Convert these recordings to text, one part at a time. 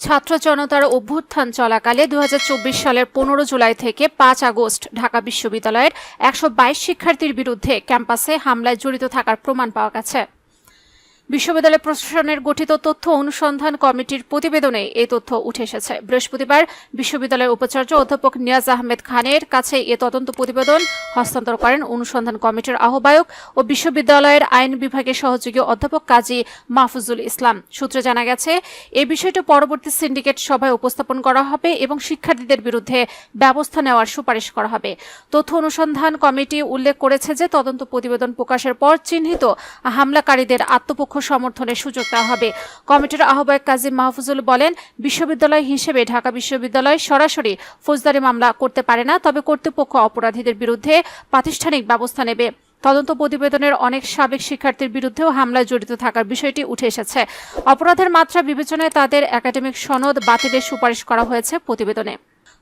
ছাত্র জনতার অভ্যুত্থান চলাকালে ২০২৪ সালের ১৫ জুলাই থেকে ৫ আগস্ট ঢাকা বিশ্ববিদ্যালয়ের ১২২ শিক্ষার্থীর বিরুদ্ধে ক্যাম্পাসে হামলায় জড়িত থাকার প্রমাণ পাওয়া গেছে। বিশ্ববিদ্যালয় প্রশাসনের গঠিত তথ্য অনুসন্ধান কমিটির প্রতিবেদনে এই তথ্য উঠে এসেছে। বৃহস্পতিবার বিশ্ববিদ্যালয়ের উপাচার্য অধ্যাপক নিয়াজ আহমেদ খানের কাছে এ তদন্ত প্রতিবেদন হস্তান্তর করেন অনুসন্ধান কমিটির আহ্বায়ক ও বিশ্ববিদ্যালয়ের আইন বিভাগের সহযোগী অধ্যাপক কাজী মাহফুজুল ইসলাম। সূত্রে জানা গেছে, এই বিষয়টি পরবর্তী সিন্ডিকেট সভায় উপস্থাপন করা হবে এবং শিক্ষার্থীদের বিরুদ্ধে ব্যবস্থা নেওয়ার সুপারিশ করা হবে। তথ্য অনুসন্ধান কমিটি উল্লেখ করেছে যে তদন্ত প্রতিবেদন প্রকাশের পর চিহ্নিত হামলাকারীদের আত্মপক্ষ সমর্থনের সুযোগ দেওয়া হবে। কমিটির আহ্বায়ক কাজী মাহফুজুল বলেন, বিশ্ববিদ্যালয় হিসেবে ঢাকা বিশ্ববিদ্যালয় সরাসরি ফৌজদারি মামলা করতে পারে না, তবে কর্তৃপক্ষ অপরাধীদের বিরুদ্ধে প্রাতিষ্ঠানিক ব্যবস্থা নেবে। তদন্ত প্রতিবেদনের অনেক সাবেক শিক্ষার্থীর বিরুদ্ধেও হামলায় জড়িত থাকার বিষয়টি উঠে এসেছে। অপরাধের মাত্রা বিবেচনায় তাদের একাডেমিক সনদ বাতিলের সুপারিশ করা হয়েছে প্রতিবেদনে।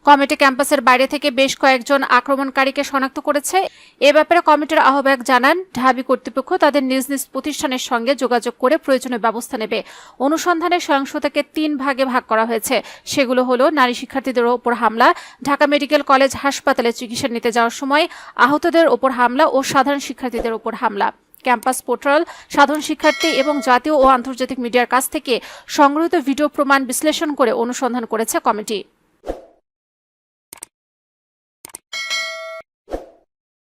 কমিটি ক্যাম্পাসের বাইরে থেকে বেশ কয়েকজন আক্রমণকারীকে শনাক্ত করেছে। এ ব্যাপারে কমিটির আহ্বায়ক জানান, ঢাবি কর্তৃপক্ষ তাদের নিজ নিজ প্রতিষ্ঠানের সঙ্গে যোগাযোগ করে প্রয়োজনীয় ব্যবস্থা নেবে। অনুসন্ধানের সহিংসতাকে ৩ ভাগে ভাগ করা হয়েছে। সেগুলো হলো নারী শিক্ষার্থীদের ওপর হামলা, ঢাকা মেডিকেল কলেজ হাসপাতালে চিকিৎসা নিতে যাওয়ার সময় আহতদের ওপর হামলা ও সাধারণ শিক্ষার্থীদের ওপর হামলা। ক্যাম্পাস পোর্টাল, সাধারণ শিক্ষার্থী এবং জাতীয় ও আন্তর্জাতিক মিডিয়ার কাছ থেকে সংগৃহীত ভিডিও প্রমাণ বিশ্লেষণ করে অনুসন্ধান করেছে কমিটি।